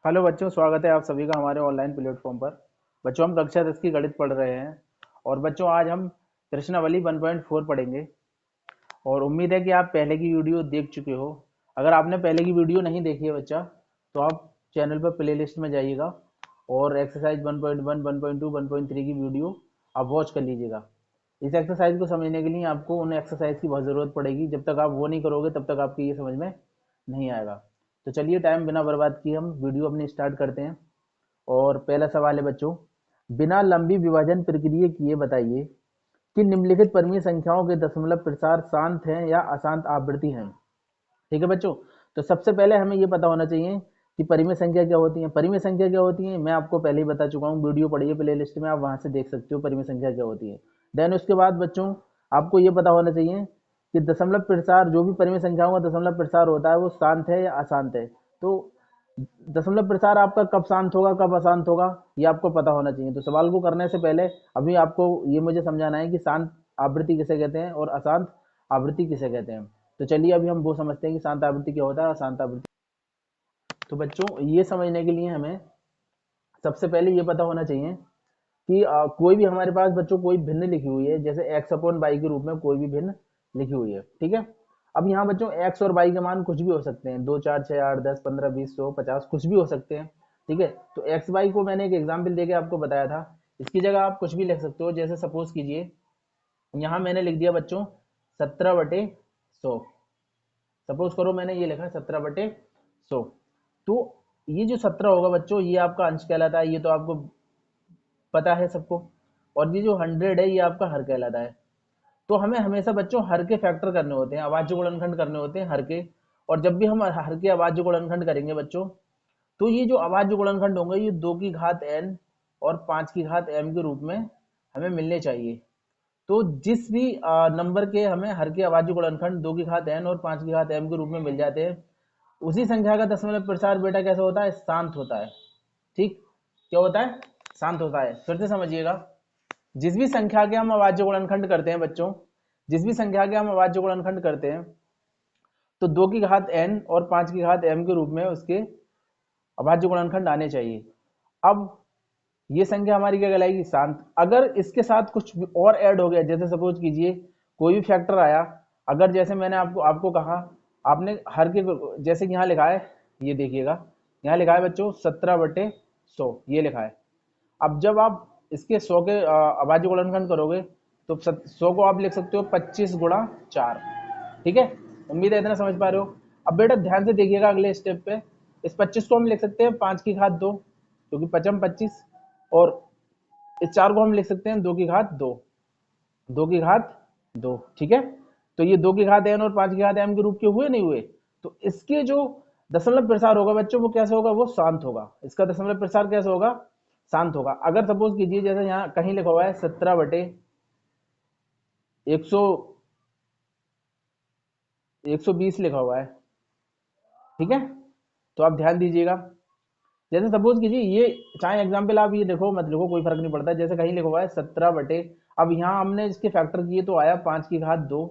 Hello बच्चों, स्वागत है आप सभी का हमारे ऑनलाइन प्लेटफॉर्म पर। बच्चों, हम कक्षा 10 की गणित पढ़ रहे हैं और बच्चों आज हम प्रश्नावली 1.4 पढ़ेंगे। और उम्मीद है कि आप पहले की वीडियो देख चुके हो। अगर आपने पहले की वीडियो नहीं देखी है बच्चा, तो आप चैनल पर प्लेलिस्ट में जाइएगा और एक्सरसाइज 1.1, 1.2, 1.3 की वीडियो आप वॉच कर लीजिएगा। इस एक्सरसाइज को समझने के लिए आपको उन एक्सरसाइज की बहुत ज़रूरत पड़ेगी। जब तक आप वो नहीं करोगे तब तक आपकी ये समझ में नहीं आएगा। तो चलिए, टाइम बिना बर्बाद किए हम वीडियो अपनी स्टार्ट करते हैं। और पहला सवाल है बच्चों, बिना लंबी विभाजन प्रक्रिया किए बताइए कि निम्नलिखित परमीय संख्याओं के दशमलव प्रसार शांत हैं या अशांत आवृत्ति हैं। ठीक है बच्चों। तो सबसे पहले हमें ये पता होना चाहिए कि परिमेय संख्या क्या होती है। परिमेय संख्या क्या होती है मैं आपको पहले ही बता चुका हूँ, वीडियो पढ़िए प्ले लिस्ट में, आप वहां से देख सकते हो परिमेय संख्या क्या होती है। देन उसके बाद बच्चों, आपको ये पता होना चाहिए कि दशमलव प्रसार, जो भी परिमेय संख्याओं का दशमलव प्रसार होता है वो शांत है या अशांत है। तो दशमलव प्रसार आपका कब शांत होगा कब अशांत होगा, ये आपको पता होना चाहिए। तो सवाल को करने से पहले अभी आपको ये मुझे समझाना है कि शांत आवृत्ति किसे कहते हैं और अशांत आवृत्ति किसे कहते हैं। तो चलिए अभी हम वो समझते हैं कि शांत आवृत्ति क्या होता है और अशांत आवृत्ति। तो बच्चों, ये समझने के लिए हमें सबसे पहले ये पता होना चाहिए कि कोई भी हमारे पास बच्चों कोई भिन्न लिखी हुई है, जैसे एक्स अपॉन वाई के रूप में कोई भी भिन्न लिखी हुई है। ठीक है। अब यहाँ बच्चों एक्स और वाई के मान कुछ भी हो सकते हैं, 2, 4, 6, 8, 10, 15, 20, 100, 50 कुछ भी हो सकते हैं। ठीक है। तो एक्स वाई को मैंने एक एग्जाम्पल देके आपको बताया था। इसकी जगह आप कुछ भी लिख सकते हो। जैसे सपोज कीजिए, यहाँ मैंने लिख दिया बच्चों 17/100। सपोज करो मैंने ये लिखा 17/100। तो ये जो 17 होगा बच्चों, ये आपका अंश कहलाता है, ये तो आपको पता है सबको। और ये जो 100 है, ये आपका हर कहलाता है। तो हमें हमेशा बच्चों हर के फैक्टर करने होते हैं, अभाज्य गुणनखंड करने होते हैं हर के। और जब भी हम हर के अभाज्य गुणनखंड करेंगे बच्चों, तो ये जो अभाज्य गुणनखंड होंगे ये 2 की घात n और 5 की घात m के रूप में हमें मिलने चाहिए। तो जिस भी नंबर के हमें हर के अभाज्य गुणनखंड 2 की घात n और 5 की घात m के रूप में मिल जाते हैं, उसी संख्या का दशमलव प्रसार बेटा कैसा होता है? शांत होता है। ठीक। क्या होता है? शांत होता है। फिर से समझिएगा, जिस भी संख्या के हम अभाज्य गुणनखंड करते हैं बच्चों, जिस भी संख्या के हम अभाज्य गुणनखंड करते हैं, तो 2 की घात n और 5 की घात m के रूप में उसके अभाज्य गुणनखंड आने चाहिए। अब ये संख्या हमारी क्या कहलाएगी? शांत। अगर इसके साथ कुछ भी और ऐड हो गया, जैसे सपोज कीजिए कोई भी फैक्टर आया, अगर जैसे मैंने आपको आपको कहा, आपने हर के, जैसे कि यहाँ लिखा है, ये देखिएगा, यहाँ लिखा है बच्चों 17/100, ये लिखा है। अब जब आप इसके 100 के अभाज्य गुणनखंड करोगे, तो 100 को आप लिख सकते हो 25 × 4। ठीक है। उम्मीद है इतना समझ पा रहे हो। अब बेटा ध्यान से देखिएगा अगले स्टेप पे। इस 25 को हम लिख सकते हैं 5 की घात 2, क्योंकि 25 और इस 4 को हम लिख सकते हैं 2 की घात 2, 2 की घात 2। ठीक है। तो ये 2 की घात n और 5 की घात m के रूप के हुए नहीं हुए? तो इसके जो दशमलव प्रसार होगा बच्चों वो कैसे होगा? वो शांत होगा। इसका दशमलव प्रसार कैसे होगा? शांत होगा। अगर सपोज कीजिए जैसे यहाँ कहीं लिखा हुआ है 17/120 लिखा हुआ है। ठीक है। तो आप ध्यान दीजिएगा, जैसे सपोज कीजिए, ये चाहे एग्जाम्पल आप ये लिखो मत लिखो कोई फर्क नहीं पड़ता। जैसे कहीं लिखा हुआ है 17 अब यहाँ हमने इसके फैक्टर किए तो आया 5 की घात 2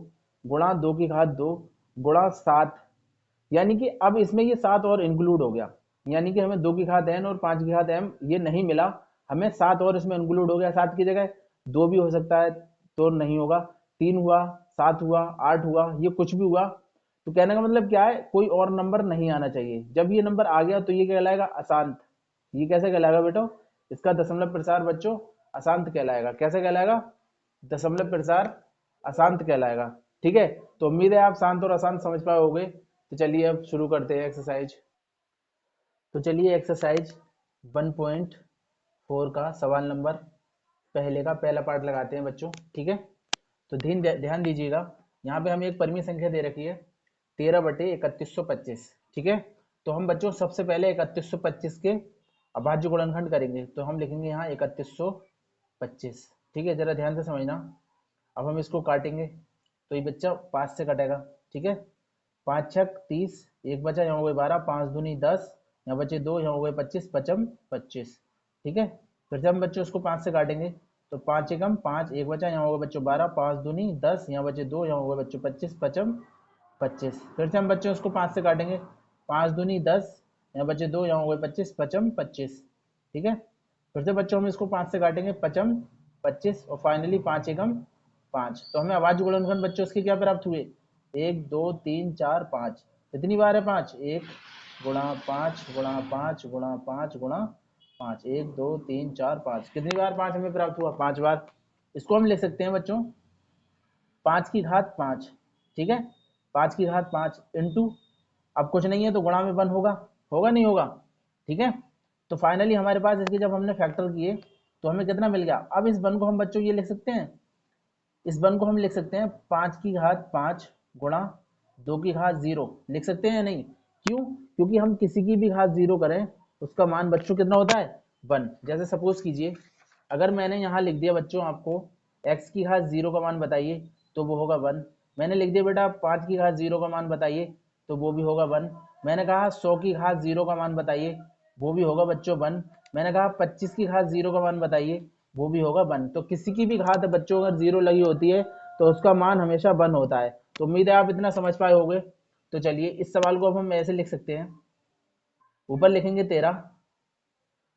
गुणा 2 की घात 2 गुणा 7। यानी कि अब इसमें ये 7 और इंक्लूड हो गया, यानी कि हमें 2 की घात n और 5 की घात m ये नहीं मिला, हमें 7 और इसमें इंक्लूड हो गया। 7 की जगह 2 भी हो सकता है, तो नहीं होगा। 3 हुआ, 7 हुआ, 8 हुआ, ये कुछ भी हुआ। तो कहने का मतलब क्या है? कोई और नंबर नहीं आना चाहिए। जब ये नंबर आ गया तो ये कहलाएगा अशांत। ये कैसे कहलाएगा बेटो? इसका दशमलव प्रसार बच्चों अशांत कहलाएगा। कैसे कहलाएगा? दशमलव प्रसार अशांत कहलाएगा। ठीक है। तो उम्मीद है आप शांत और अशांत समझ पाए होगे। तो चलिए अब शुरू करते हैं एक्सरसाइज। तो चलिए एक्सरसाइज 1.4 का सवाल नंबर पहले का पहला पार्ट लगाते हैं बच्चों। ठीक है। तो ध्यान दीजिएगा, यहाँ पे हमें एक परिमेय संख्या दे रखी है 13/3125। ठीक है। तो हम बच्चों सबसे पहले 3125 के अभाज्य गुणनखंड करेंगे। तो हम लिखेंगे यहाँ 3125। ठीक है, जरा ध्यान से समझना। अब हम इसको काटेंगे तो ये बच्चा 5 से कटेगा। ठीक है। 5 × 6 = 30, एक बचा, यहाँ हो गए 12, 5 दूनी 10, यहाँ बचे 2, यहाँ हो गए 25, 55 25। ठीक है। फिर से हम बच्चों उसको 5 से काटेंगे तो 5 एकम 5, एक बचा, यहाँ होगा बच्चों 12, 5 दूनी 10, यहाँ बचे 2, यहाँ होगा बच्चों 25, 55 25। फिर से हम बच्चों उसको 5 से काटेंगे, 5 दूनी 10, यहाँ बचे 2, यहाँ हो गए 25, पचम 25। ठीक है, फिर से बच्चों हम इसको 5 से काटेंगे, पचम 25 और फाइनली 5 एकम 5। तो हमें अभाज्य गुणनखंड बच्चों इसके क्या प्राप्त हुए, 1 2 3 4 5। कितनी बार है 5, 1 गुणा 5 गुणा 5 गुणा 5 गुणा 5, 1 2 3 4 5। कितनी बार 5 हमें प्राप्त हुआ, 5 बार। इसको हम लिख सकते हैं बच्चों 5 की घात 5। ठीक है, 5 की घात 5 इंटू, अब कुछ नहीं है तो गुणा में 1 होगा, होगा नहीं होगा। ठीक है, तो फाइनली हमारे पास इसके जब हमने फैक्टर किए तो हमें कितना मिल गया। अब इस 1 को हम बच्चों ये लिख सकते हैं, इस 1 को हम लिख सकते हैं 5 की घात 5 गुणा 2 की घात 0। लिख सकते हैं या नहीं, क्यों, क्योंकि हम किसी की भी घात 0 करें उसका मान बच्चों कितना होता है, 1। जैसे सपोज कीजिए अगर मैंने यहाँ लिख दिया बच्चों आपको x की घात 0 का मान बताइए तो वो होगा 1। मैंने लिख दिया बेटा 5 की घात 0 का मान बताइए तो वो भी होगा 1। मैंने कहा 100 की घात 0 का मान बताइए, वो भी होगा बच्चों 1। मैंने कहा 25 की घात 0 का मान बताइए, वो भी होगा 1। तो किसी की भी घात बच्चों अगर 0 लगी होती है तो उसका मान हमेशा 1 होता है। तो उम्मीद है आप इतना समझ पाए होंगे। तो चलिए इस सवाल को अब हम ऐसे लिख सकते हैं, ऊपर लिखेंगे 13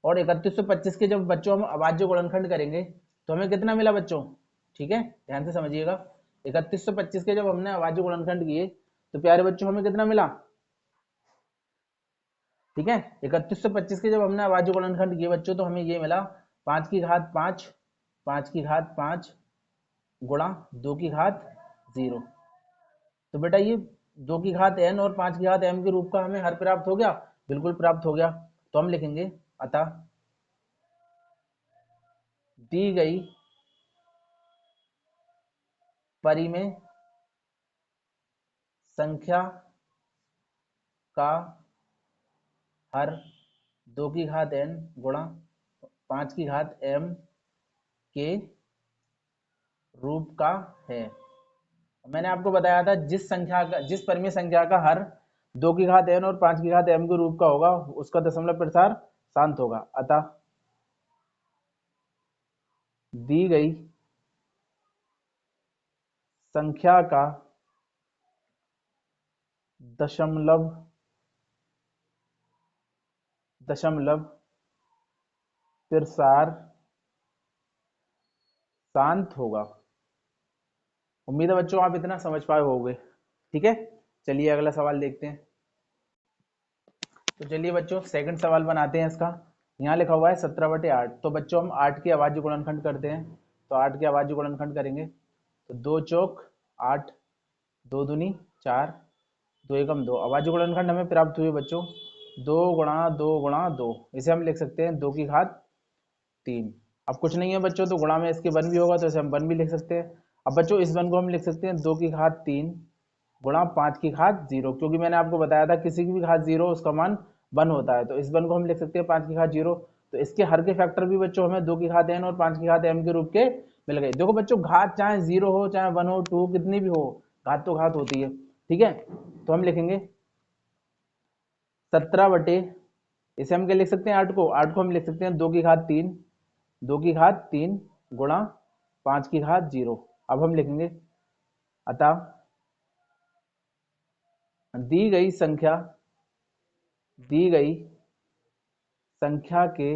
और 3125 के जब बच्चों हम अभाज्य गुणनखंड करेंगे तो हमें कितना मिला बच्चों। ठीक है, ध्यान से समझिएगा, 3125 के जब हमने अभाज्य गुणनखंड किए तो प्यारे बच्चों हमें कितना मिला। ठीक है, 3125 के जब हमने अभाज्य गुणनखंड किए बच्चों तो हमें ये मिला 5 की घात 5, 5 की घात 5 गुणा 2 की घात 0। तो बेटा ये 2 की घात n और 5 की घात m के रूप का हमें हर प्राप्त हो गया, बिल्कुल प्राप्त हो गया। तो हम लिखेंगे अतः दी गई परिमेय संख्या का हर 2 की घात n गुणा 5 की घात m के रूप का है। मैंने आपको बताया था जिस संख्या का, जिस परिमेय संख्या का हर 2 की घात n और 5 की घात m के रूप का होगा उसका दशमलव प्रसार शांत होगा। अतः दी गई संख्या का दशमलव दशमलव प्रसार शांत होगा। उम्मीद है बच्चों आप इतना समझ पाए होंगे। ठीक है, चलिए अगला सवाल देखते हैं। तो चलिए बच्चों सेकंड सवाल बनाते हैं इसका। यहाँ लिखा हुआ है 17/8। तो बच्चों हम 8 के अभाज्य गुणनखंड करते हैं। तो 8 के अभाज्य गुणनखंड करेंगे तो 2 चौक 8, 2 दूनी 4, 2 एकम 2। अभाज्य गुणनखंड हमें प्राप्त हुए बच्चों 2 गुणा 2 गुणा 2। इसे हम लिख सकते हैं 2 की घात 3। अब कुछ नहीं है बच्चों तो गुणा में इसके 1 भी होगा तो इसे हम 1 भी लिख सकते हैं। अब बच्चों इस 1 को हम लिख सकते हैं 2 की घात 3 गुणा 5 की घात 0, क्योंकि मैंने आपको बताया था किसी की भी घात 0 उसका मान 1 होता है। तो इस 1 को हम लिख सकते हैं 5 की घात 0। तो इसके हर के फैक्टर भी बच्चों हमें 2 की घात n और 5 की घात m के रूप के मिल गए। देखो बच्चों घात चाहे 0 हो चाहे 1 हो 2 कितनी भी हो, घात तो घात होती है। ठीक है, तो हम लिखेंगे 17 बटे, इसे हम क्या लिख सकते हैं 8 को हम लिख सकते हैं 2 की घात 3, 2 की घात 3 गुणा 5 की घात 0। अब हम लिखेंगे अतः दी गई संख्या, दी गई संख्या के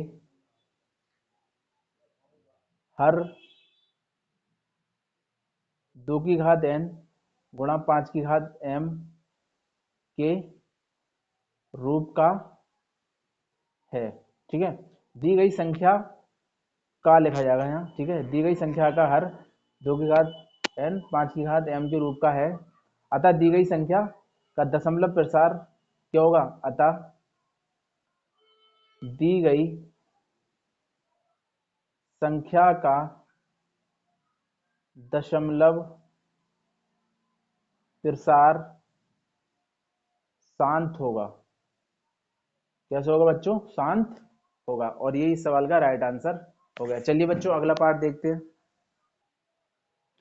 हर 2 की घात n गुणा 5 की घात m के रूप का है। ठीक है, दी गई संख्या का लिखा जाएगा यहाँ। ठीक है, दी गई संख्या का हर 2 की घात n 5 की घात m के रूप का है। अतः दी गई संख्या का दशमलव प्रसार क्या होगा। अतः दी गई संख्या का दशमलव प्रसार शांत होगा। कैसे होगा बच्चों, शांत होगा। और यही इस सवाल का राइट आंसर हो गया। चलिए बच्चों अगला पार्ट देखते हैं।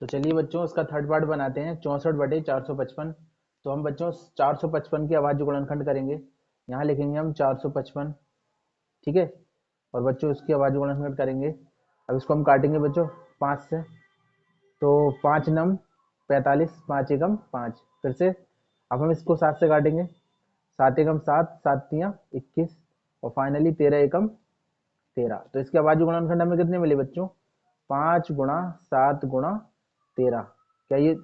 तो चलिए बच्चों इसका थर्ड पार्ट बनाते हैं 64/455। तो हम बच्चों 455 की अभाज्य गुणनखंड करेंगे। यहाँ लिखेंगे हम 455। ठीक है, और बच्चों इसकी अभाज्य गुणनखंड करेंगे। अब इसको हम काटेंगे बच्चों 5 से। तो 5 नम 45, 5 एकम 5। फिर से अब हम इसको 7 से काटेंगे। 7 एकम 7, 7 तियां 21 और फाइनली 13 एकम 13। तो इसके अभाज्य गुणनखंड हमें कितने मिले बच्चों? 5 गुणा 7 गुणा 13। क्या ये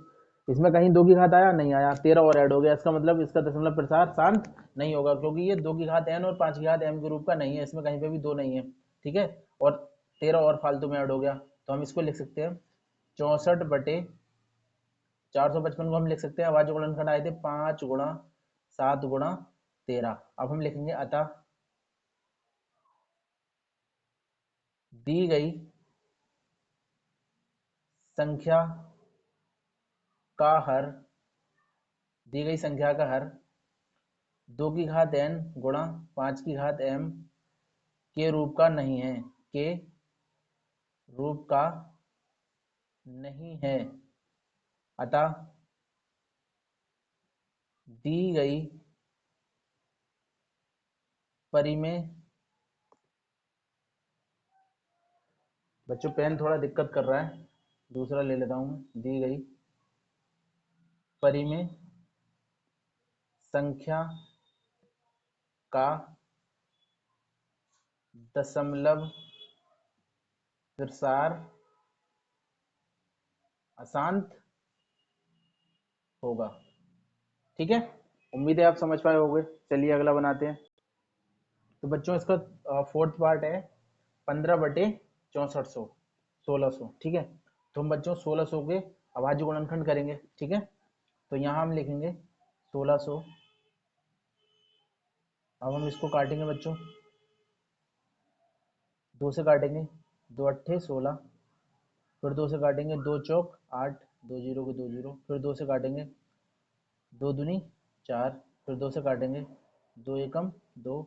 इसमें कहीं 2 की घात आया? नहीं आया। 13 और ऐड हो गया, इसका मतलब इसका दशमलव प्रसार शांत नहीं होगा, क्योंकि ये 2 की घात n और 5 की घात m के रूप का नहीं है, इसमें कहीं पे भी 2 नहीं है। ठीक है, और 13 और फालतू में ऐड हो गया, तो हम इसको लिख सकते हैं 64/455 को हम लिख सकते हैं अभाज्य गुणनखंड आए थे 5 गुणा 7 गुणा 13। अब हम लिखेंगे अतः दी गई संख्या का हर, दी गई संख्या का हर 2 की घात n गुणा 5 की घात m के रूप का नहीं है, के रूप का नहीं है। अतः दी गई परिमेय, बच्चों पेन थोड़ा दिक्कत कर रहा है, दूसरा ले लेता हूँ। दी गई परिमेय संख्या का दशमलव प्रसार अशांत होगा। ठीक है, उम्मीद है आप समझ पाए होंगे। चलिए अगला बनाते हैं। तो बच्चों इसका फोर्थ पार्ट है 15/6400 1600। ठीक है, तो हम बच्चों 1600 के अभाज्य गुणनखंड करेंगे। ठीक है, तो यहाँ हम लिखेंगे 1600। अब हम इसको काटेंगे बच्चों, 2 से काटेंगे, 2 अट्ठे 16, फिर 2 से काटेंगे, 2 चौक 8, 2 जीरो को 2 जीरो, फिर 2 से काटेंगे, 2 दूनी 4, फिर 2 से काटेंगे, 2 एकम 2,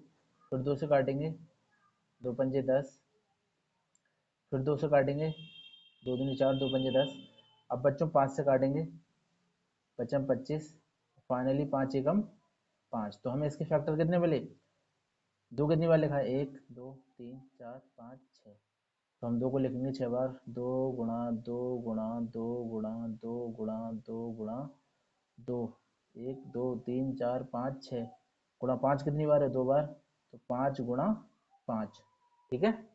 फिर 2 से काटेंगे, 2 पंजे 10, फिर 2 से काटेंगे, 2 दूनी 4, 2 पंजे 10। अब बच्चों 5 से काटेंगे, पचम 25, फाइनली 5 एकम 5। तो हमें इसके फैक्टर कितने मिले? 2 कितनी बार लिखा है? 1 2 3 4 5 6। तो हम 2 को लिखेंगे 6 बार, 2 गुणा 2 गुणा 2 गुणा 2 गुणा 2 गुणा 2, 1 2 3 4 5 6 गुणा 5 कितनी बार है? 2 बार, तो 5 गुणा 5। ठीक है,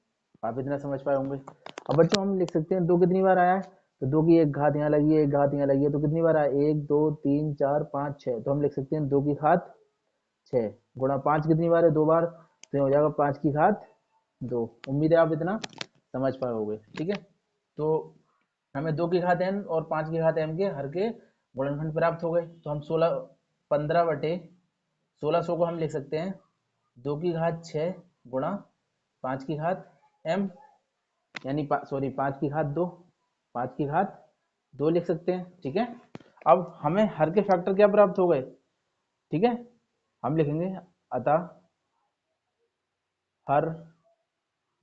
आप इतना समझ पाए होंगे। अब बच्चों हम लिख सकते हैं 2 कितनी बार आया है, तो 2 की एक घात यहाँ लगी है, एक घात यहाँ लगी है, तो कितनी बार आया? 1 2 3 4 5 6। तो हम लिख सकते हैं 2 की घात 6 गुणा 5 कितनी बार है? 2 बार, तो हो जाएगा 5 की घात 2। उम्मीद है आप इतना समझ पाए होंगे। ठीक है, तो हमें 2 की घात n और 5 की घात m के हर के गुणनखंड प्राप्त हो गए। तो हम 15/1600 को हम लिख सकते हैं 2 की घात 6 गुणा 5 की घात m, यानी सॉरी 5 की घात 2, 5 की घात 2 लिख सकते हैं। ठीक है, अब हमें हर के फैक्टर क्या प्राप्त हो गए? ठीक है, हम लिखेंगे अतः हर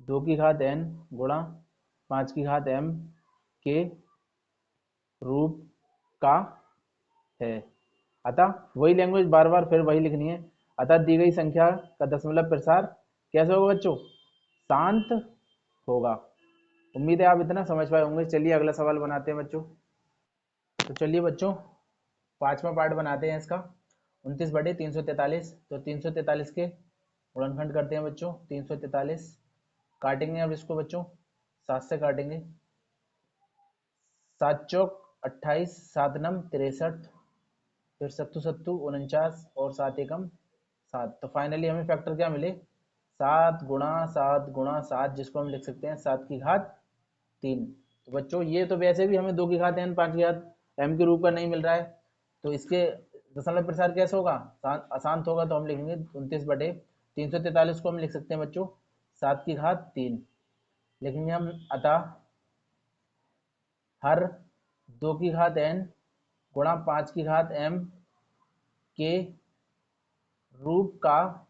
2 की घात n गुणा 5 की घात m के रूप का है। अतः वही लैंग्वेज बार बार फिर वही लिखनी है। अतः दी गई संख्या का दशमलव प्रसार कैसे होगा बच्चों? शांत होगा। उम्मीद है आप इतना समझ पाए होंगे। चलिए अगला सवाल बनाते हैं बच्चों। तो चलिए बच्चों 5वां पार्ट बनाते हैं इसका 29/343। तो 343 के गुणनखंड करते हैं बच्चों। 343 काटेंगे अब इसको बच्चों, 7 से काटेंगे, 7 चौक 28, 7 नम 63, फिर 7 7 49 और 7 एकम 7। तो फाइनली हमें फैक्टर क्या मिले? 7 गुणा 7 गुणा 7, जिसको हम लिख सकते हैं 7 की घात 3। तो बच्चों ये तो वैसे भी हमें 2 की घात n 5 की घात m के रूप का नहीं मिल रहा है, तो इसके दशमलव प्रसार कैसे होगा? अशांत होगा। तो हम लिखेंगे 29/343 को हम लिख सकते हैं बच्चों 7 की घात 3 लिखेंगे हम। अतः हर 2 की घात n गुणा 5 की घात m के रूप का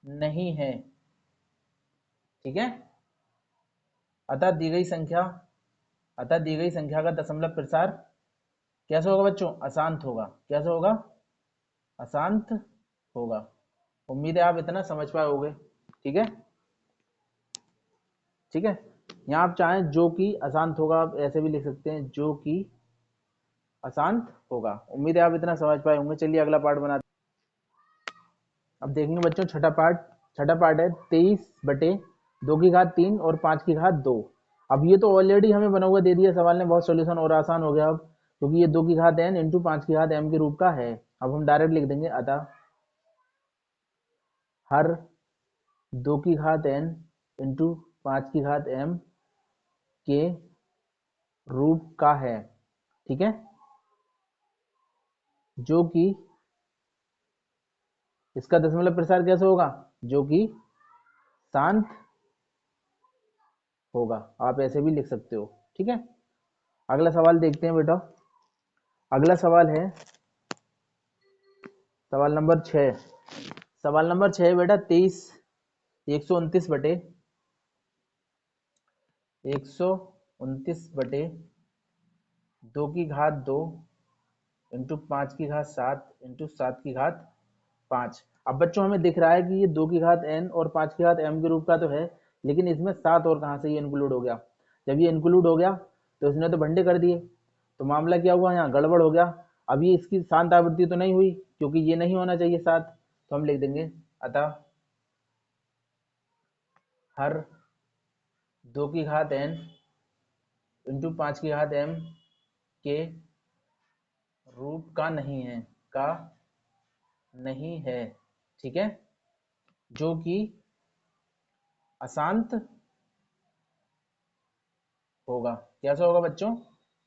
नहीं है। ठीक है, अतः दी गई संख्या, अतः दी गई संख्या का दशमलव प्रसार कैसे होगा बच्चों? अशांत होगा। कैसे होगा? अशांत होगा। उम्मीद है आप इतना समझ पाए होंगे। ठीक है, ठीक है, यहाँ आप चाहें जो कि अशांत होगा, आप ऐसे भी लिख सकते हैं जो कि अशांत होगा। उम्मीद है आप इतना समझ पाए होंगे। चलिए अगला पार्ट बनाते हैं। अब देखेंगे बच्चों छठा पार्ट है 23/2 की घात 3 और 5 की घात 2। अब ये तो ऑलरेडी हमें बना हुआ दे दिया सवाल ने, बहुत सॉल्यूशन और आसान हो गया अब, क्योंकि ये 2 की घात n इंटू 5 की घात m के रूप का है। अब हम डायरेक्ट लिख देंगे, अतः हर 2 की घात n इंटू 5 की घात m के रूप का है, ठीक है, जो कि इसका दशमलव प्रसार कैसे होगा, जो कि शांत होगा। आप ऐसे भी लिख सकते हो, ठीक है। अगला सवाल देखते हैं बेटा। अगला सवाल है सवाल नंबर 6। सवाल नंबर 6 बेटा 129/2 इंटू 5 की घात 7 इंटू 7 की घात 5। अब बच्चों हमें दिख रहा है कि ये 2 की घात n और 5 की घात m के रूप का तो है, लेकिन इसमें 7 और कहाँ से ये इंक्लूड हो गया। जब ये इंक्लूड हो गया तो इसने तो भंडे कर दिए, तो मामला क्या हुआ, यहाँ गड़बड़ हो गया। अब ये इसकी शांत आवृत्ति तो नहीं हुई, क्योंकि ये नहीं होना चाहिए 7, तो हम लिख देंगे, अतः हर 2 की घात n इंटू 5 की घात m के रूप का नहीं है, का नहीं है, ठीक है, जो कि अशांत होगा। कैसा होगा बच्चों,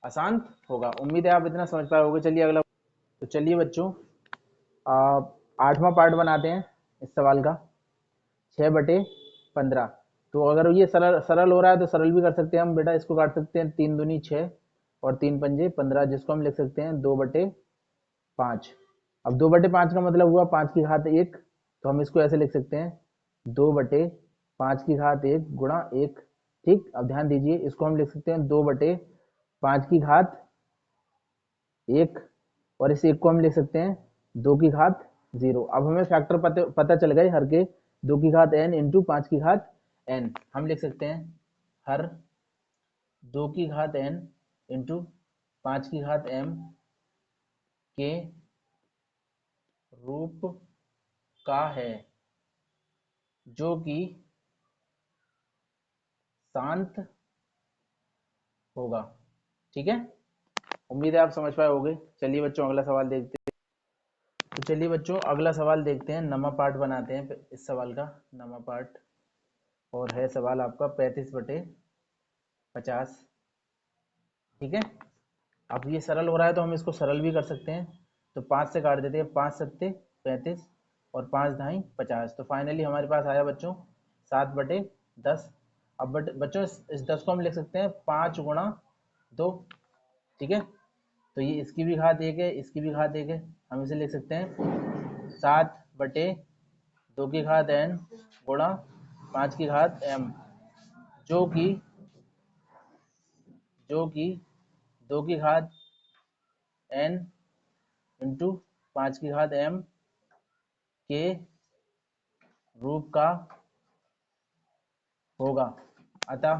अशांत होगा। उम्मीद है आप इतना समझ पाए होगे। चलिए अगला। तो चलिए बच्चों, आ, 8वां पार्ट बनाते हैं इस सवाल का, 6/15। तो अगर ये सरल सरल हो रहा है तो सरल भी कर सकते हैं हम बेटा, इसको काट सकते हैं 3 दूनी 6 और 3 पंजे 15, जिसको हम लिख सकते हैं 2/5। अब 2/5 का मतलब हुआ 5 की घात 1, तो हम इसको ऐसे लिख सकते हैं 2/5 की घात 1 गुणा 1। ठीक, अब ध्यान दीजिए, इसको हम लिख सकते हैं 2/5 की घात 1 और इस एक को हम लिख सकते हैं 2 की घात 0। अब हमें फैक्टर पता चल गए हर के, 2 की घात n इंटू 5 की घात n। हम लिख सकते हैं हर 2 की घात n इंटू 5 की घात m के रूप का है, जो कि शांत होगा, ठीक है। उम्मीद है आप समझ पाए होंगे। चलिए बच्चों अगला सवाल देखते हैं। तो चलिए बच्चों अगला सवाल देखते हैं, नवा पार्ट बनाते हैं इस सवाल का, नवा पार्ट, और है सवाल आपका 35/50, ठीक है। अब ये सरल हो रहा है तो हम इसको सरल भी कर सकते हैं, तो 5 से काट देते हैं, 5 सत्ते 35 और 5 ढाई 50। तो फाइनली हमारे पास आया बच्चों 7/10। अब बच्चों इस 10 को हम लिख सकते हैं 5 गुणा 2, ठीक है। तो ये इसकी भी घात 1 है, इसकी भी घात 1 है, हम इसे लिख सकते हैं 7/2 की घात n गुणा 5 की घात m, जो कि 2 की घात n इंटू 5 की घात m के रूप का होगा। अतः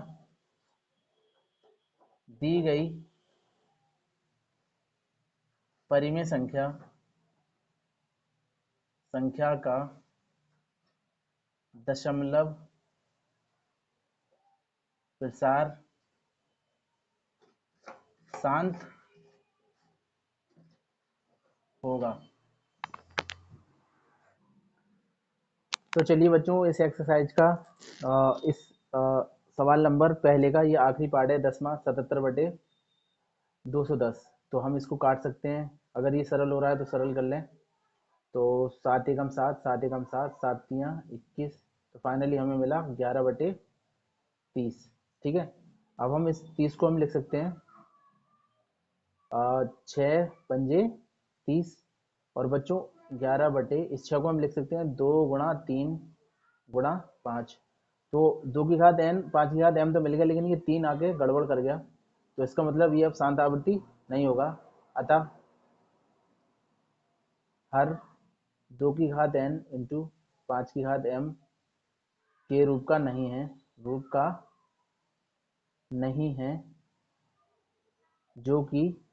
दी गई परिमेय संख्या का दशमलव प्रसार शांत होगा। तो चलिए बच्चों इस एक्सरसाइज का इस सवाल नंबर पहले का ये आखिरी पार्ट है, 10वां, 77/210। तो हम इसको काट सकते हैं, अगर ये सरल हो रहा है तो सरल कर लें। तो 7 एकम 7, 7 एकम 7, 7 तियाँ 21, तो फाइनली हमें मिला 11/30, ठीक है। अब हम इस 30 को हम लिख सकते हैं 6 पंजे 30, और बच्चों 11 इस 6 को हम लिख सकते हैं 2 गुणा 3 गुणा 5। तो 2 की घात n 5 की घात m तो मिल गया, लेकिन ये 3 आके गड़बड़ कर गया, तो इसका मतलब ये अब शांत आवृत्ति नहीं होगा। अतः हर 2 की घात n इंटू 5 की घात m के रूप का नहीं है, रूप का नहीं है, जो कि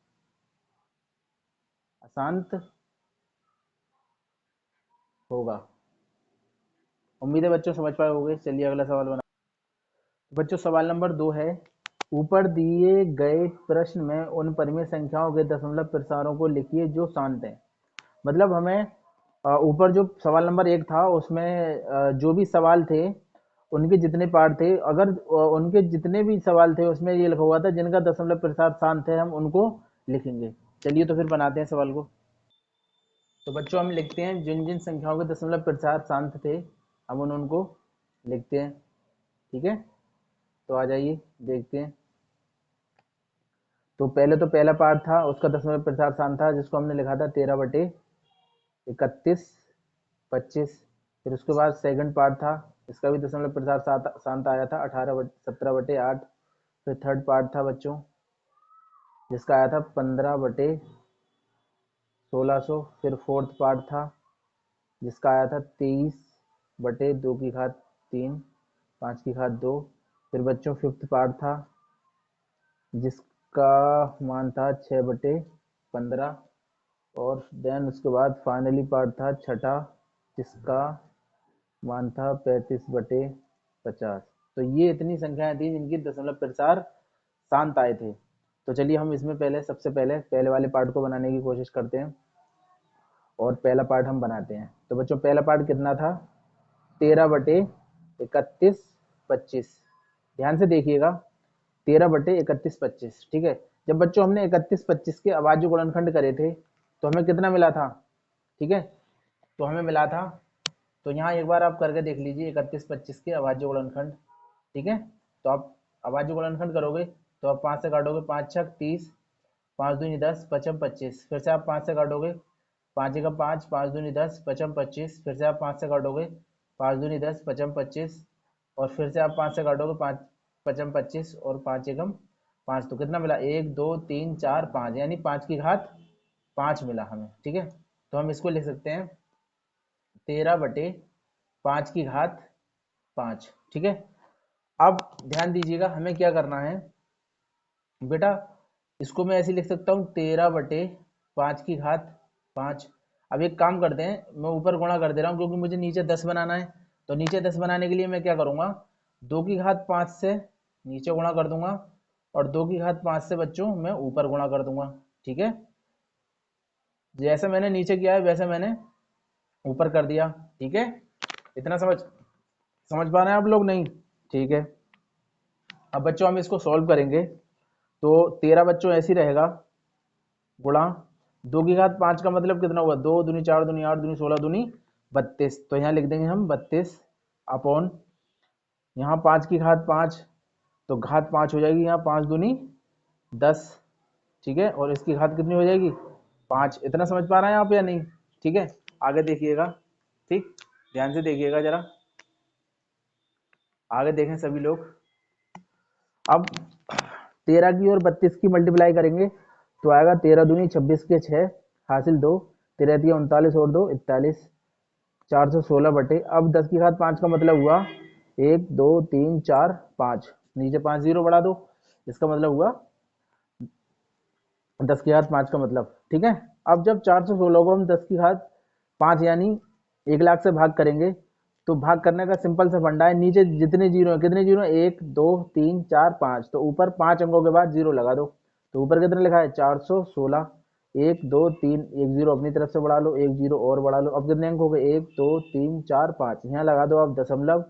अशांत होगा। उम्मीद है बच्चों समझ पाए होंगे। चलिए अगला सवाल बना। बच्चों सवाल नंबर 2 है, ऊपर दिए गए प्रश्न में उन परिमेय संख्याओं के दशमलव प्रसारों को लिखिए जो शांत हैं। मतलब हमें ऊपर जो सवाल नंबर 1 था उसमें जो भी सवाल थे उनके जितने पार्ट थे, अगर उनके जितने भी सवाल थे उसमें ये लिखा हुआ था जिनका दशमलव प्रसार शांत है हम उनको लिखेंगे। चलिए तो फिर बनाते हैं सवाल को। तो बच्चों हम लिखते हैं जिन जिन संख्याओं के दशमलव प्रसार शांत थे हम उनको लिखते हैं। ठीक है, तो आ जाइए देखते हैं। तो पहले तो पहला पार्ट था उसका दशमलव प्रसार शांत था जिसको हमने लिखा था 13/31/25। फिर उसके बाद सेकंड पार्ट था, इसका भी दशमलव प्रसार शांत आया था 17/8। फिर थर्ड पार्ट था बच्चों जिसका आया था 15/1600। फिर फोर्थ पार्ट था जिसका आया था 23/2 की घात 3 5 की घात 2। फिर बच्चों फिफ्थ पार्ट था जिसका मान था 6/15। और देन उसके बाद फाइनली पार्ट था छठा जिसका मान था 35/50। तो ये इतनी संख्याएं थी जिनकी दशमलव प्रसार शांत आए थे। तो चलिए हम इसमें पहले सबसे पहले पहले वाले पार्ट को बनाने की कोशिश करते हैं और पहला पार्ट हम बनाते हैं। तो बच्चों पहला पार्ट कितना था, 13/31/25। ध्यान से देखिएगा, 13/31/25। ठीक है, जब बच्चों हमने 31/25 के अभाज्य गुणनखंड करे थे तो हमें कितना मिला था। ठीक है, तो हमें मिला था, तो यहाँ एक बार आप करके देख लीजिए 31/25 के अभाज्य गुणनखंड। ठीक है, तो आप अभाज्य गुणनखंड करोगे तो आप 5 से काटोगे, 5 छक 30, 5 दूनी 10, 55 25। फिर से आप 5 से काटोगे, 5 एकम 5, 5 दूनी 10, 55 25। फिर से आप 5 से काटोगे, 5 दूनी 10, 55 25। और फिर से आप 5 से काटोगे, 5 55 25 और 5 एकम 5। तो कितना मिला, 1 2 3 4 5, यानी 5 की घात 5 मिला हमें। ठीक है, तो हम इसको लिख सकते हैं 13/5 की घात 5। ठीक है, अब ध्यान दीजिएगा हमें क्या करना है बेटा, इसको मैं ऐसे लिख सकता हूँ 13/5 की घात 5। अब एक काम करते हैं, मैं ऊपर गुणा कर दे रहा हूँ क्योंकि मुझे नीचे 10 बनाना है। तो नीचे 10 बनाने के लिए मैं क्या करूँगा, 2 की घात 5 से नीचे गुणा कर दूंगा और 2 की घात 5 से बच्चों मैं ऊपर गुणा कर दूंगा। ठीक है, जैसे मैंने नीचे किया है वैसे मैंने ऊपर कर दिया। ठीक है, इतना समझ समझ पा रहे हैं आप लोग, नहीं? ठीक है, अब बच्चों हम इसको सॉल्व करेंगे तो 13 बच्चों ऐसे ही रहेगा गुणा 2 की घात 5 का मतलब कितना हुआ, 2 दूनी 4 दूनी 8 दूनी 16 दूनी 32। तो यहाँ लिख देंगे हम 32 अपॉन यहाँ 5 की घात 5, तो घात 5 हो जाएगी यहाँ 5 दूनी 10। ठीक है, और इसकी घात कितनी हो जाएगी 5। इतना समझ पा रहे हैं आप या नहीं? ठीक है, आगे देखिएगा। ठीक, ध्यान से देखिएगा जरा, आगे देखें सभी लोग। अब 13 की और 32 की मल्टीप्लाई करेंगे तो आएगा 13 दूनी 26 के 6 हासिल 2, 13 39 और 2 41, 416 अब 10 की घात 5 का मतलब हुआ 1 2 3 4 5, नीचे 5 जीरो बढ़ा दो, इसका मतलब हुआ 10 की घात 5 का मतलब। ठीक है, अब जब 416 को हम 10 की घात 5 यानी 1 लाख से भाग करेंगे तो भाग करने का सिंपल सा फंडा है, नीचे जितने जीरो है, कितने जीरो है, 1 2 3 4 5, तो ऊपर 5 अंकों के बाद जीरो लगा दो। तो ऊपर कितना लिखा है 416, 1 2 3 एक जीरो अपनी तरफ से बढ़ा लो, एक जीरो और बढ़ा लो। अब कितने अंक हो गए, 1 2 3 4 5, यहाँ लगा दो आप दशमलव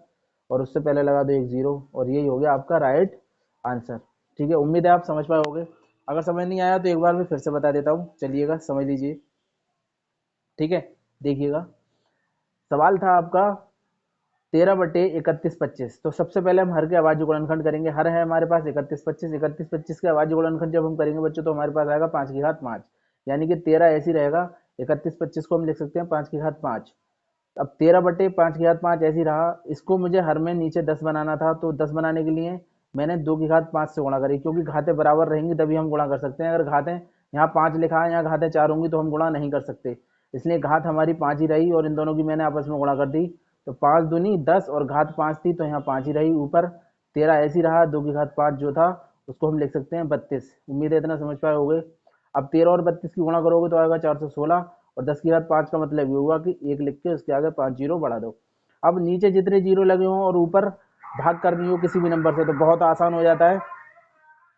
और उससे पहले लगा दो एक जीरो, और यही हो गया आपका राइट आंसर। ठीक है, उम्मीद है आप समझ पाए होंगे। अगर समझ नहीं आया तो एक बार मैं फिर से बता देता हूँ, चलिएगा समझ लीजिए। ठीक है, देखिएगा सवाल था आपका 13/31/25। तो सबसे पहले हम हर के अभाज्य गुणनखंड करेंगे। हर है हमारे पास 31/25 के अभाज्य गुणनखंड जब हम करेंगे बच्चों तो हमारे पास आएगा 5 की घात 5, यानी कि 13 ऐसी रहेगा, 31/25 को हम लिख सकते हैं 5 की घात 5। अब 13/5 की घात 5 ऐसी रहा, इसको मुझे हर में नीचे 10 बनाना था, तो 10 बनाने के लिए मैंने 2 की घात 5 से गुणा करी, क्योंकि घातें बराबर रहेंगी तभी हम गुणा कर सकते हैं। अगर घातें यहाँ 5 लिखा है यहाँ घातें 4 होंगी तो हम गुणा नहीं कर सकते, इसलिए घात हमारी 5 ही रही और इन दोनों की मैंने आपस में गुणा कर दी। तो 5 दूनी 10 और घात 5 थी तो यहाँ 5 ही रही, ऊपर 13 ऐसी रहा, 2 की घात 5 जो था उसको हम लिख सकते हैं 32। उम्मीद है इतना समझ पाए होंगे। अब 13 और 32 की गुणा करोगे तो आएगा 416, और 10 की घात 5 का मतलब ये हुआ कि 1 लिख के उसके आगे 5 जीरो बढ़ा दो। अब नीचे जितने जीरो लगे हों और ऊपर भाग करनी हो किसी भी नंबर से तो बहुत आसान हो जाता है।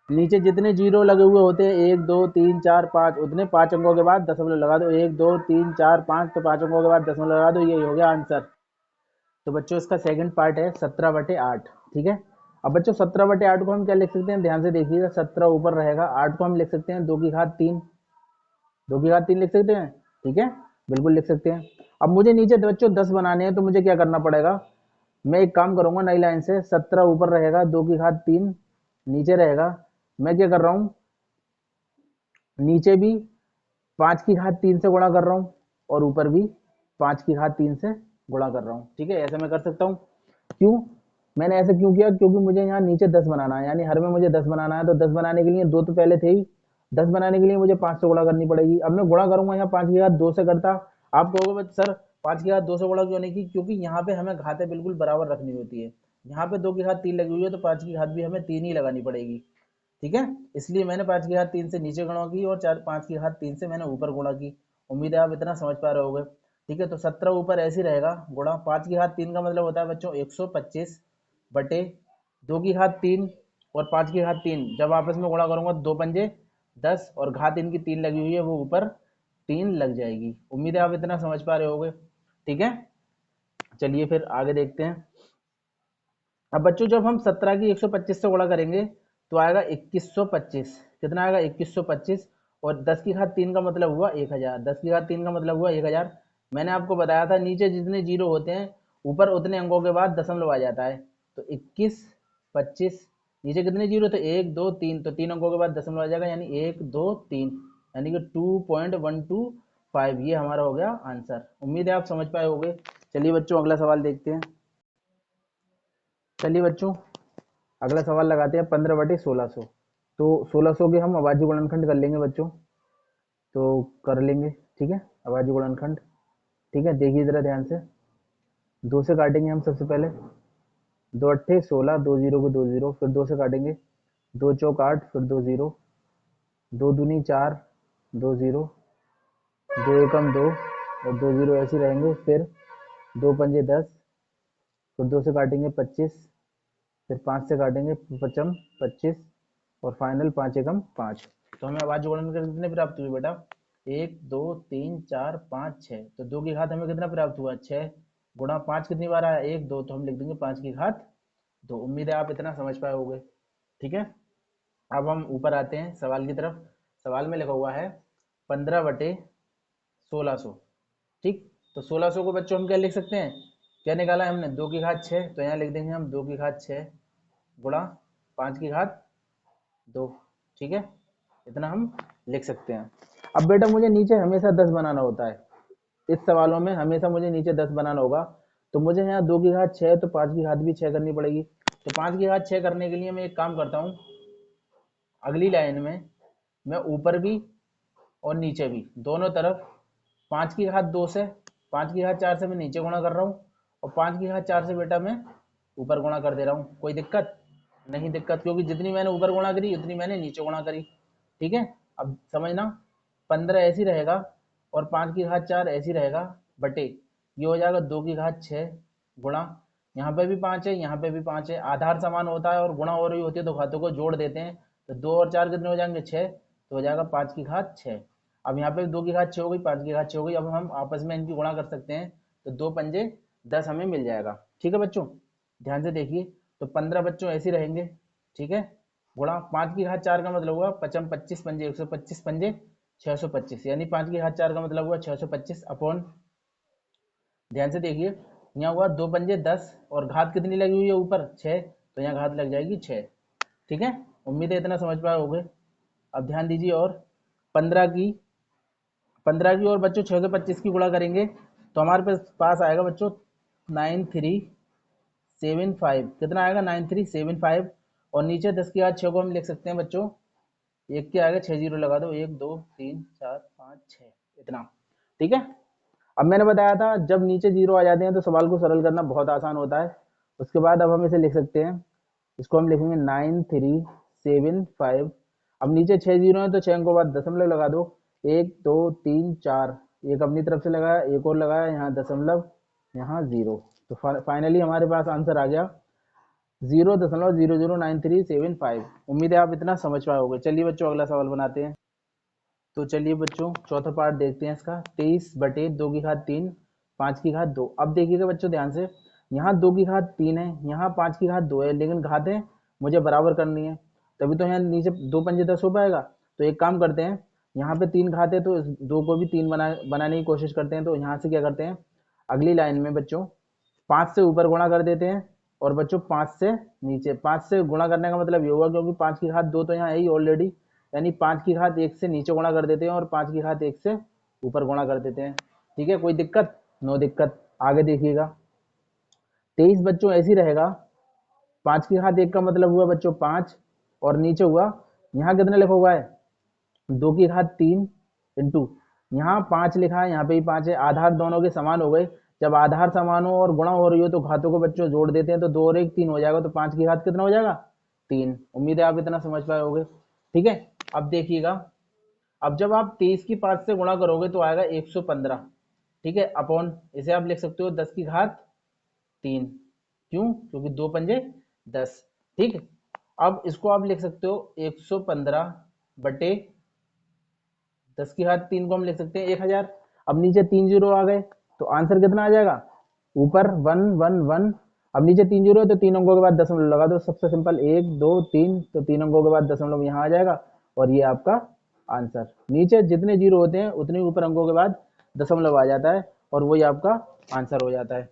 नीचे जितने जीरो लगे हुए होते हैं 1 2 3 4 5 उतने 5 अंकों के बाद दशमलव लगा दो। 1 2 3 4 5 तो 5 अंकों के बाद दशमलव लगा दो। ये हो गया आंसर। तो बच्चों इसका सेकंड पार्ट है 17/8। ठीक है। अब बच्चों 17/8 को हम क्या लिख सकते हैं, ध्यान से देखिएगा। 17 ऊपर रहेगा, 8 को हम लिख सकते हैं 2 की घात 3। 2 की घात 3 लिख सकते हैं। ठीक है, बिल्कुल लिख सकते हैं। अब मुझे नीचे बच्चों 10 बनाने हैं तो मुझे क्या करना पड़ेगा, मैं एक काम करूंगा नई लाइन से। 17 ऊपर रहेगा, 2 की घात 3 नीचे रहेगा। मैं क्या कर रहा हूँ, नीचे भी 5 की घात 3 से गुणा कर रहा हूँ और ऊपर भी 5 की घात 3 से गुणा कर रहा हूँ। ठीक है, ऐसे मैं कर सकता हूँ। क्यों, मैंने ऐसे क्यों किया, क्योंकि मुझे यहाँ नीचे 10 बनाना है, यानी हर में मुझे 10 बनाना है। तो 10 बनाने के लिए 2 तो पहले थे ही, 10 बनाने के लिए मुझे 5 से गुणा करनी पड़ेगी। अब मैं गुणा करूंगा यहाँ 5 की घात 2 से करता। आप कहोगे सर 5 की घात 2 से गुणा क्यों नहीं की, क्योंकि यहाँ पे हमें घातें बिल्कुल बराबर रखनी होती है। यहाँ पे 2 की घात 3 लगी हुई है तो 5 की घात भी हमें 3 ही लगानी पड़ेगी। ठीक है, इसलिए मैंने 5 की घात 3 से नीचे गुणा की और 5 की घात 3 से मैंने ऊपर गुणा की। उम्मीद है आप इतना समझ पा रहे होगे। ठीक है, तो 17 ऊपर ऐसे ही रहेगा, गुणा 5 की घात 3 का मतलब होता है बच्चों 125 बटे 2 की घात 3 और 5 की घात 3 जब आपस में गुणा करूंगा 2 पंजे 10 और घात इनकी 3 लगी हुई है वो ऊपर 3 लग जाएगी। उम्मीद है आप इतना समझ पा रहे होगे। ठीक है, चलिए फिर आगे देखते हैं। अब बच्चों जब हम 17 की 125 से गुणा करेंगे तो आएगा 2125। कितना आएगा 2125। और 10 की घात 3 का मतलब हुआ 1000। 10 की घात 3 का मतलब हुआ 1000। मैंने आपको बताया था नीचे जितने जीरो होते हैं ऊपर उतने अंकों के बाद दशमलव आ जाता है। तो 2125 नीचे कितने जीरो थे 1 2 3 तो 3 अंकों के बाद दशमलव आ जाएगा, यानी 1 2 3 यानी कि 2.125। ये हमारा हो गया आंसर। उम्मीद है आप समझ पाए होंगे। चलिए बच्चों अगला सवाल देखते हैं। चलिए बच्चों अगला सवाल लगाते हैं 15/1600। तो 1600 के हम अभाज्य गुणनखंड कर लेंगे बच्चों, तो कर लेंगे। ठीक है, अभाज्य गुणनखंड। ठीक है, देखिए जरा ध्यान से। 2 से काटेंगे हम सबसे पहले। 2 अट्ठे 16, 2 जीरो को 2 जीरो, फिर 2 से काटेंगे। 2 चौक 8, फिर 2 जीरो, 2 दूनी 4, 2 जीरो, 2 एकम 2 और 2 जीरो ऐसे ही रहेंगे। फिर 2 पंजे 10, फिर 2 से काटेंगे 25, फिर 5 से काटेंगे पचम 25 और फाइनल 5 एकम 5। तो हमें अभाज्य गुणनखंड कितने प्राप्त हुए बेटा, 1 2 3 4 5 6। तो 2 की घात हमें कितना प्राप्त हुआ 6 गुणा 5 कितनी बार आया 1 2, तो हम लिख देंगे 5 की घात 2। उम्मीद है आप इतना समझ पाए होंगे। ठीक है, अब हम ऊपर आते हैं सवाल की तरफ। सवाल में लिखा हुआ है 15/1600। ठीक, तो 1600 को बच्चों हम क्या लिख सकते हैं, क्या निकाला है हमने 2 की घात 6, तो यहाँ लिख देंगे हम 2 की घात 6 गुणा 5 की घात 2। ठीक है, इतना हम लिख सकते हैं। अब बेटा मुझे नीचे हमेशा 10 बनाना होता है, इस सवालों में हमेशा मुझे नीचे 10 बनाना होगा। तो मुझे यहाँ 2 की घात 6 तो 5 की घात भी 6 करनी पड़ेगी। तो 5 की घात 6 करने के लिए मैं एक काम करता हूँ, अगली लाइन में मैं ऊपर भी और नीचे भी दोनों तरफ 5 की घात 2 से 5 की घात 4 से मैं नीचे गुणा कर रहा हूँ और 5 की घात 4 से बेटा मैं ऊपर गुणा कर दे रहा हूँ। कोई दिक्कत नहीं, दिक्कत क्योंकि जितनी मैंने ऊपर गुणा करी उतनी मैंने नीचे गुणा करी। ठीक है, अब समझना 15 ऐसी रहेगा और 5 की घात 4 ऐसी रहेगा बटे ये हो जाएगा 2 की घात 6 गुणा यहाँ पे भी 5 है यहाँ पे भी 5 है। आधार समान होता है और गुणा हो रही होती है तो घातों को जोड़ देते हैं। तो 2 और 4 कितने हो जाएंगे 6, तो हो जाएगा 5 की घात 6। अब यहाँ पे 2 की घात 6 हो गई 5 की घात 6 हो गई। अब हम आपस में इनकी गुणा कर सकते हैं तो 2 पंजे 10 हमें मिल जाएगा। ठीक है बच्चों, ध्यान से देखिए। तो 15 बच्चों ऐसे रहेंगे। ठीक है, गुणा 5 की घात 4 का मतलब हुआ पचम 25 पंजे 125 पंजे 625, यानी 5 की घात 4 का मतलब हुआ 625 अपॉन, ध्यान से देखिए यहाँ हुआ 2 पंजे 10 और घात कितनी लगी हुई है ऊपर 6, तो यहाँ घात लग जाएगी 6। ठीक है, उम्मीद है इतना समझ पाए होगे। अब ध्यान दीजिए और 15 की 15 की और बच्चों 6 से 25 की गुणा करेंगे तो हमारे पास आएगा बच्चों 9375। कितना आएगा 9375। और नीचे 10 की घात 6 को हम लिख सकते हैं बच्चों, एक के आगे 6 जीरो लगा दो 1 2 3 4 5 6 इतना। ठीक है, अब मैंने बताया था जब नीचे जीरो आ जाते हैं तो सवाल को सरल करना बहुत आसान होता है। उसके बाद अब हम इसे लिख सकते हैं, इसको हम लिखेंगे 9375। अब नीचे 6 जीरो है तो 6 अंकों बाद दशमलव लगा दो 1 2 3 4, एक अपनी तरफ से लगाया एक और लगाया यहाँ दशमलव यहाँ जीरो। तो फाइनली हमारे पास आंसर आ गया 0.009375। उम्मीद है आप इतना समझ पाए होगे। चलिए बच्चों अगला सवाल बनाते हैं। तो चलिए बच्चों चौथा पार्ट देखते हैं इसका। 23/2 की घात 3 5 की घात 2। अब देखिएगा बच्चों ध्यान से, यहाँ 2 की घात 3 है, यहाँ 5 की घात 2 है, लेकिन घातें मुझे बराबर करनी है, तभी तो यहाँ नीचे 2 पंजे 10 हो पाएगा। तो एक काम करते हैं, यहाँ पे 3 घात है तो इस 2 को भी 3 बनाने की कोशिश करते हैं। तो यहाँ से क्या करते हैं, अगली लाइन में बच्चों 5 से ऊपर गुणा कर देते हैं, और बच्चों 5 से नीचे। 5 से गुणा करने का मतलब ये हुआ, क्योंकि 5 की घात 2 तो यहाँ है ही ऑलरेडी, यानी 5 की घात 1 से नीचे गुणा कर देते हैं और 5 की घात 1 से ऊपर गुणा कर देते हैं। ठीक है, कोई दिक्कत? नो दिक्कत। आगे देखिएगा 23 बच्चों ऐसे ही रहेगा। 5 की घात 1 का मतलब हुआ बच्चों 5, और नीचे हुआ, यहाँ कितने लिखा हुआ है 2 की घात 3 इंटू, यहाँ 5 लिखा है, यहाँ पे भी 5 है। आधार दोनों के समान हो गए। जब आधार समान हो और गुणा हो रही हो तो घातों को बच्चों जोड़ देते हैं, तो 2 और 1 3 हो जाएगा। तो 5 की घात कितना हो जाएगा 3। उम्मीद है आप इतना समझ पाए होगे। ठीक है, अब देखिएगा, अब जब आप 23 की 5 से गुणा करोगे तो आएगा 115। ठीक है, अपॉन इसे आप लिख सकते हो 10 की घात 3। क्यों? क्योंकि 2 पंजे 10। ठीक है, अब इसको आप लिख सकते हो 115/10 की घात 3 को हम लिख सकते हैं 1000। अब नीचे 3 जीरो आ गए, तो आंसर कितना आ जाएगा, ऊपर 111। अब नीचे 3 जीरो है तो 3 अंकों के बाद दशमलव लगा दो, सबसे सिंपल 1 2 3, तो 3 अंकों के बाद दशमलव यहाँ आ जाएगा, और ये आपका आंसर। नीचे जितने जीरो होते हैं उतने ऊपर अंकों के बाद दशमलव आ जाता है, और वही आपका आंसर हो जाता है।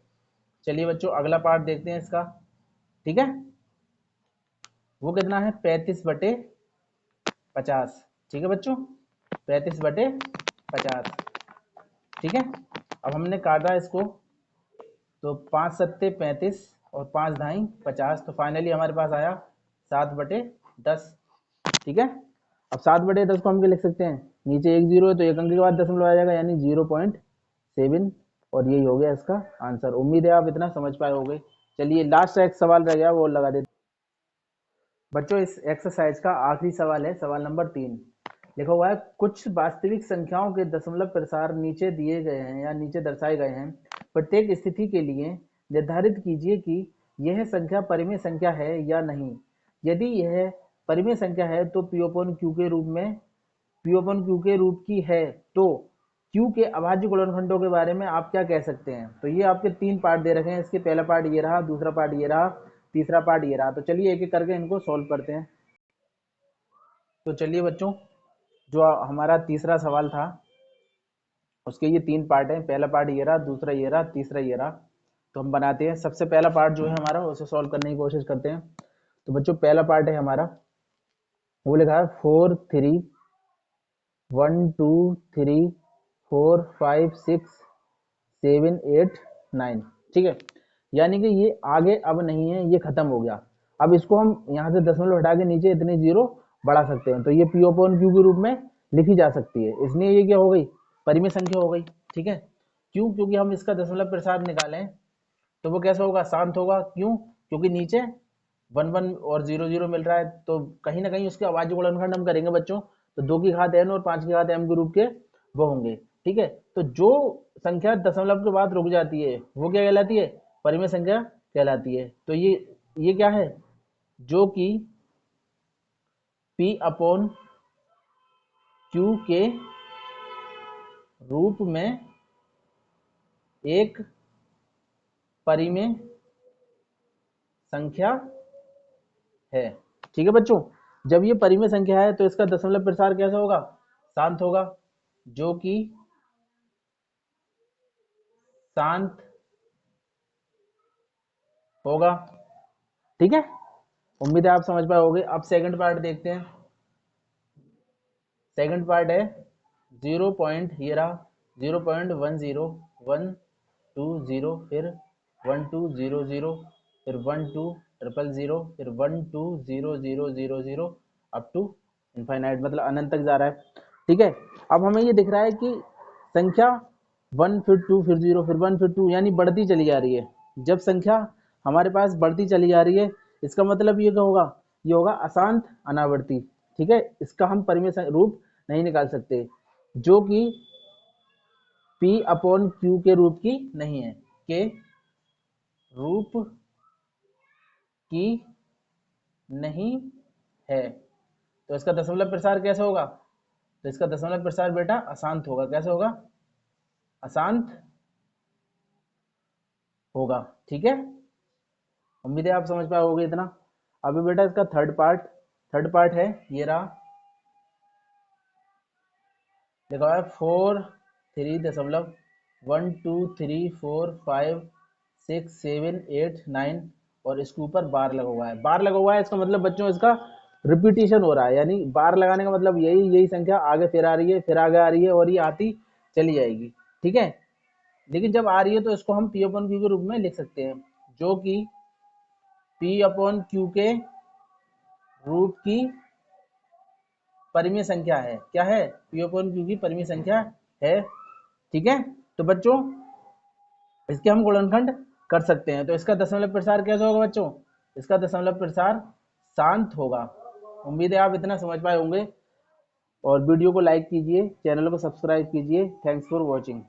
चलिए बच्चों अगला पार्ट देखते हैं इसका। ठीक है, वो कितना है 35/50। ठीक है बच्चों, 35/50। ठीक है, अब हमने काटा इसको, तो 5 सत्ते 35 और 5 धाई 50, तो फाइनली हमारे पास आया 7/10। ठीक है, अब 7/10 को हम क्या लिख सकते हैं, नीचे 1 जीरो है तो 1 अंक के बाद दशमलव आ जाएगा, यानी 0.7, और यही हो गया इसका आंसर। उम्मीद है आप इतना समझ पाए होंगे। चलिए लास्ट एक सवाल रह गया, वो लगा देते बच्चों। इस एक्सरसाइज का आखिरी सवाल है, सवाल नंबर 3। लिखा हुआ है, कुछ वास्तविक संख्याओं के दशमलव प्रसार नीचे दिए गए हैं या नीचे दर्शाए गए हैं। प्रत्येक स्थिति के लिए निर्धारित कीजिए कि यह संख्या परिमेय संख्या है या नहीं। यदि यह परिमेय संख्या है तो P/Q के रूप में P/Q के रूप की है, तो Q के अभाज्य गुणनखंडों के बारे में आप क्या कह सकते हैं। तो ये आपके 3 पार्ट दे रखे हैं, इसके पहला पार्ट ये रहा, दूसरा पार्ट ये रहा, तीसरा पार्ट ये रहा। तो चलिए एक एक करके इनको सॉल्व करते हैं। तो चलिए बच्चों, जो हमारा तीसरा सवाल था उसके ये 3 पार्ट हैं। पहला पार्ट ये रहा, दूसरा ये रहा, तीसरा ये रहा। तो हम बनाते हैं, सबसे पहला पार्ट जो है हमारा उसे सॉल्व करने की कोशिश करते हैं। तो बच्चों पहला पार्ट है हमारा, वो लिखा है 4 3 1 2 3 4 5 6 7 8 9। ठीक है, यानी कि ये आगे अब नहीं है, ये खत्म हो गया। अब इसको हम यहाँ से दशमलव हटा के नीचे इतने जीरो बढ़ा सकते हैं, तो ये P/Q के रूप में लिखी जा सकती है। इसलिए ये क्या हो गई, परिमेय संख्या हो गई। ठीक है, क्यों? क्योंकि हम इसका दशमलव प्रसार निकालें तो वो कैसा होगा, शांत होगा। क्यों? क्योंकि नीचे 1 1 और 0 0 मिल रहा है, तो कहीं ना कहीं उसके अभाज्य गुणनखंड हम करेंगे बच्चों, तो 2 की घात n और 5 की घात m के रूप के वो होंगे। ठीक है, तो जो संख्या दशमलव के बाद रुक जाती है वो क्या कहलाती है, परिमेय संख्या कहलाती है। तो ये क्या है, जो कि P/Q के रूप में एक परिमेय संख्या है। ठीक है बच्चों, जब ये परिमेय संख्या है तो इसका दशमलव प्रसार कैसा होगा, शांत होगा, जो कि शांत होगा। ठीक है, उम्मीद है आप समझ पाए होंगे। अब सेकंड पार्ट देखते हैं। सेकंड पार्ट है 0 पॉइंट, ये रहा 0.10120, फिर 1200, फिर 12000, फिर 120000 अप टू इनफाइनाइट, मतलब अनंत तक जा रहा है। ठीक है, अब हमें ये दिख रहा है कि संख्या 1 फिर 2 फिर 0 फिर 1 फिर 2 यानी बढ़ती चली जा रही है। जब संख्या हमारे पास बढ़ती चली जा रही है, इसका मतलब ये क्या होगा, ये होगा अशांत अनावर्ती। ठीक है, इसका हम परिमेय रूप नहीं निकाल सकते, जो कि P/Q के रूप की नहीं है। के रूप की नहीं है। तो इसका दशमलव प्रसार कैसे होगा? तो इसका दशमलव प्रसार बेटा अशांत होगा। कैसे होगा? अशांत होगा। ठीक है, उम्मीद है आप समझ पाए होगे इतना। अभी बेटा इसका थर्ड पार्ट है, ये रहा, देखो है 4 3.1 2 3 4 5 6 7 8 9 और इसके ऊपर बार लगा हुआ है। बार लगा हुआ है इसका मतलब बच्चों इसका रिपीटिशन हो रहा है, यानी बार लगाने का मतलब यही संख्या आगे फिर आ रही है, फिर आगे आ रही है और ये आती चली जाएगी। ठीक है, लेकिन जब आ रही है तो इसको हम पी अपॉन क्यू के रूप में लिख सकते हैं, जो कि पी अपॉन क्यू के रूप की परिमेय संख्या है। क्या है? पी अपॉन क्यू की परिमेय संख्या है। ठीक है, तो बच्चों इसके हम गुणनखंड कर सकते हैं। तो इसका दशमलव प्रसार कैसे होगा बच्चों? इसका दशमलव प्रसार शांत होगा। उम्मीद है आप इतना समझ पाए होंगे, और वीडियो को लाइक कीजिए, चैनल को सब्सक्राइब कीजिए। Thanks for watching.